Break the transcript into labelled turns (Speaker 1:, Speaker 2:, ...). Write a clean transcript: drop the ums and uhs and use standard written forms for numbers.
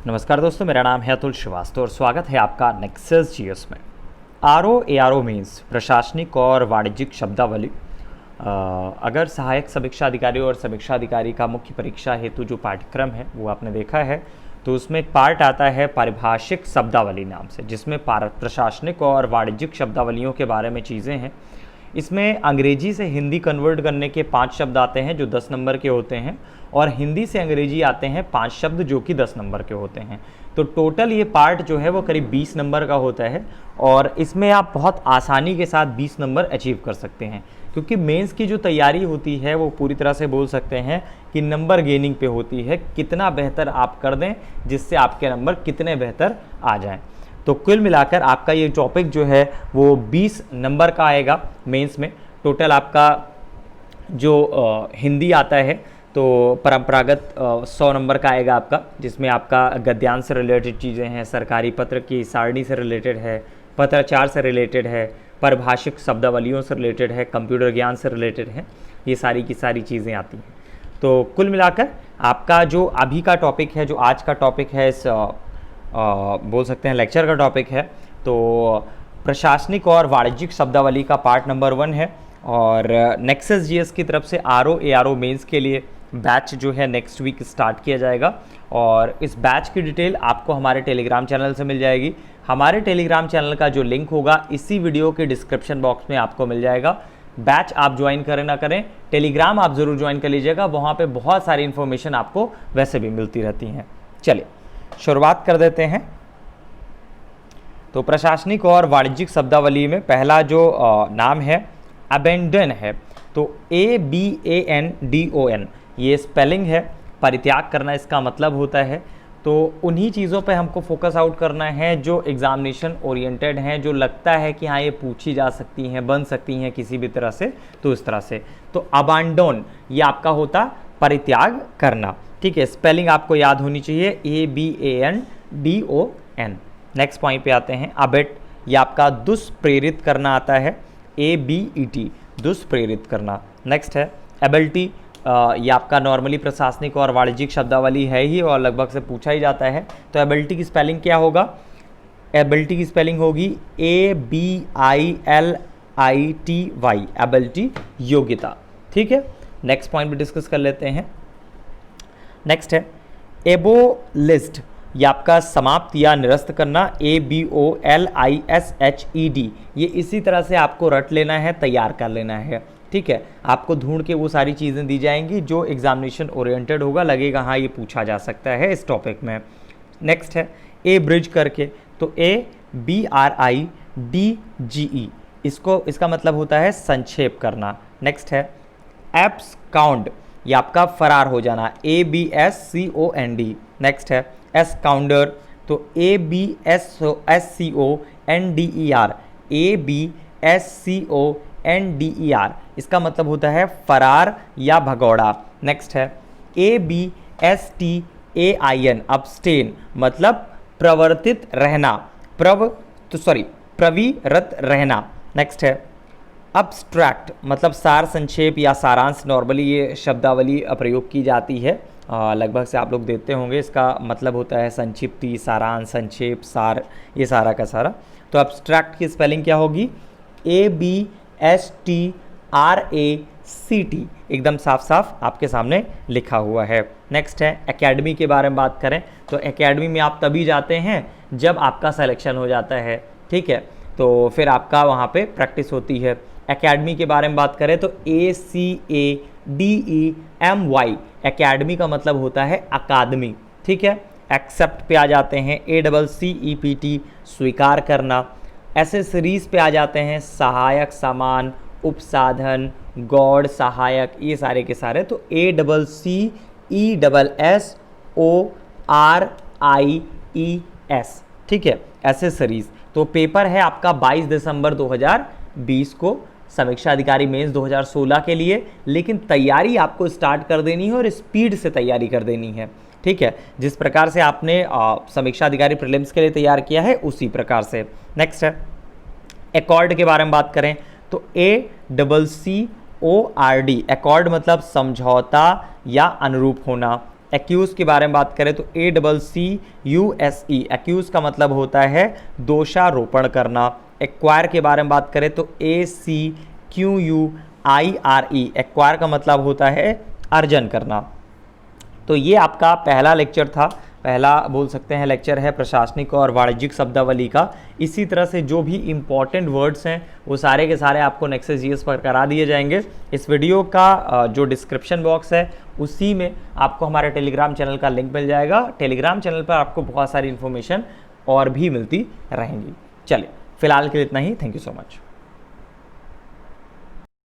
Speaker 1: नमस्कार दोस्तों, मेरा नाम है अतुल श्रीवास्तव और स्वागत है आपका नेक्सस जीएस में। आरओ एआरओ मीन्स प्रशासनिक और वाणिज्यिक शब्दावली। अगर सहायक समीक्षा अधिकारी और समीक्षा अधिकारी का मुख्य परीक्षा हेतु जो पाठ्यक्रम है वो आपने देखा है, तो उसमें एक पार्ट आता है पारिभाषिक शब्दावली नाम से, जिसमें प्रशासनिक और वाणिज्यिक शब्दावलियों के बारे में चीज़ें हैं। इसमें अंग्रेजी से हिंदी कन्वर्ट करने के 5 शब्द आते हैं जो 10 नंबर के होते हैं, और हिंदी से अंग्रेजी आते हैं 5 शब्द जो कि 10 नंबर के होते हैं। तो टोटल ये पार्ट जो है वो करीब 20 नंबर का होता है, और इसमें आप बहुत आसानी के साथ 20 नंबर अचीव कर सकते हैं, क्योंकि मेंस की जो तैयारी होती है वो पूरी तरह से बोल सकते हैं कि नंबर गेनिंग पे होती है, कितना बेहतर आप कर दें जिससे आपके नंबर कितने बेहतर आ जाएं। तो कुल मिलाकर आपका ये टॉपिक जो है वो 20 नंबर का आएगा मेंस में। टोटल आपका जो हिंदी आता है तो परंपरागत 100 नंबर का आएगा आपका, जिसमें आपका गद्यांश से रिलेटेड चीज़ें हैं, सरकारी पत्र की सारणी से रिलेटेड है, पत्राचार से रिलेटेड है, परिभाषिक शब्दावलियों से रिलेटेड है, कंप्यूटर ज्ञान से रिलेटेड है, ये सारी की सारी चीज़ें आती हैं। तो कुल मिलाकर आपका जो अभी का टॉपिक है, जो आज का टॉपिक है, इस बोल सकते हैं लेक्चर का टॉपिक है, तो प्रशासनिक और वाणिज्यिक शब्दावली का पार्ट नंबर 1 है। और नेक्सस जीएस की तरफ से आरओ एआरओ मेंस के लिए बैच जो है नेक्स्ट वीक स्टार्ट किया जाएगा, और इस बैच की डिटेल आपको हमारे टेलीग्राम चैनल से मिल जाएगी। हमारे टेलीग्राम चैनल का जो लिंक होगा इसी वीडियो के डिस्क्रिप्शन बॉक्स में आपको मिल जाएगा। बैच आप ज्वाइन करें ना करें, टेलीग्राम आप ज़रूर ज्वाइन कर लीजिएगा, वहाँ पे बहुत सारी इन्फॉर्मेशन आपको वैसे भी मिलती रहती हैं। चलिए शुरुआत कर देते हैं। तो प्रशासनिक और वाणिज्यिक शब्दावली में पहला जो नाम है अबेंडन है, तो ABANDON ये स्पेलिंग है। परित्याग करना इसका मतलब होता है। तो उन्हीं चीज़ों पे हमको फोकस आउट करना है जो एग्जामिनेशन ओरिएंटेड हैं, जो लगता है कि हाँ ये पूछी जा सकती हैं, बन सकती हैं किसी भी तरह से, तो इस तरह से। तो अबांडोन ये आपका होता परित्याग करना, ठीक है। स्पेलिंग आपको याद होनी चाहिए, ABANDON। नेक्स्ट पॉइंट पे आते हैं। अबेट ये आपका दुष्प्रेरित करना आता है, ABET दुष्प्रेरित करना। नेक्स्ट है एबिलिटी, ये आपका नॉर्मली प्रशासनिक और वाणिज्यिक शब्दावली है ही और लगभग से पूछा ही जाता है। तो एबिलिटी की स्पेलिंग क्या होगा? एबिलिटी की स्पेलिंग होगी ABILITY, एबिलिटी योग्यता, ठीक है। नेक्स्ट पॉइंट भी डिस्कस कर लेते हैं। नेक्स्ट है एबोलिस्ट, ये आपका समाप्त या निरस्त करना, ABOLISHED। ये इसी तरह से आपको रट लेना है, तैयार कर लेना है, ठीक है। आपको ढूंढ के वो सारी चीज़ें दी जाएंगी जो एग्जामिनेशन ओरिएंटेड होगा, लगेगा हाँ ये पूछा जा सकता है इस टॉपिक में। नेक्स्ट है ए ब्रिज करके, तो ABRIDGE, इसका मतलब होता है संक्षेप करना। नेक्स्ट है एब्सकाउंड, ये आपका फरार हो जाना, ABSCOND। नेक्स्ट है एस्काउंडर, तो ABSCONDER, इसका मतलब होता है फरार या भगौड़ा। नेक्स्ट है ABSTAIN, अब्स्टेन, मतलब प्रवर्तित रहना, प्रविरत रहना। नेक्स्ट है अब्स्ट्रैक्ट, मतलब सार संक्षेप या सारांश। नॉर्मली ये शब्दावली प्रयोग की जाती है, लगभग से आप लोग देते होंगे। इसका मतलब होता है संक्षिप्ति, सारांश, संक्षेप, सार, ये सारा का सारा। तो अब्स्ट्रैक्ट की स्पेलिंग क्या होगी? ABSTRACT, एकदम साफ साफ आपके सामने लिखा हुआ है। नेक्स्ट है एकेडमी के बारे में बात करें, तो एकेडमी में आप तभी जाते हैं जब आपका सिलेक्शन हो जाता है, ठीक है। तो फिर आपका वहाँ पे प्रैक्टिस होती है। एकेडमी के बारे में बात करें तो ACADEMY, एकेडमी का मतलब होता है अकादमी, ठीक है। एक्सेप्ट पे आ जाते हैं, ACCEPT, स्वीकार करना। एसेसरीज पे आ जाते हैं, सहायक सामान, उपसाधन, गौड़, सहायक, ये सारे के सारे। तो ACCESSORIES, ठीक है, एसेसरीज। तो पेपर है आपका 22 दिसंबर 2020 को, समीक्षा अधिकारी मेंस 2016 के लिए। लेकिन तैयारी आपको स्टार्ट कर देनी है और स्पीड से तैयारी कर देनी है, ठीक है। जिस प्रकार से आपने समीक्षा अधिकारी प्रीलिम्स के लिए तैयार किया है उसी प्रकार से। नेक्स्ट है एकॉर्ड के बारे में बात करें तो ACCORD, एकॉर्ड मतलब समझौता या अनुरूप होना। एक्यूज के बारे में बात करें तो ACCUSE, एक्यूज का मतलब होता है दोषारोपण करना। एक्वायर के बारे में बात करें तो ACQUIRE, एक्वायर का मतलब होता है अर्जन करना। तो ये आपका पहला लेक्चर था, पहला बोल सकते हैं लेक्चर है प्रशासनिक और वाणिज्यिक शब्दावली का। इसी तरह से जो भी इंपॉर्टेंट वर्ड्स हैं वो सारे के सारे आपको नेक्सस जीएस पर करा दिए जाएंगे। इस वीडियो का जो डिस्क्रिप्शन बॉक्स है उसी में आपको हमारे टेलीग्राम चैनल का लिंक मिल जाएगा। टेलीग्राम चैनल पर आपको बहुत सारी इन्फॉर्मेशन और भी मिलती रहेंगी। चलिए फिलहाल के लिए इतना ही। Thank you so much.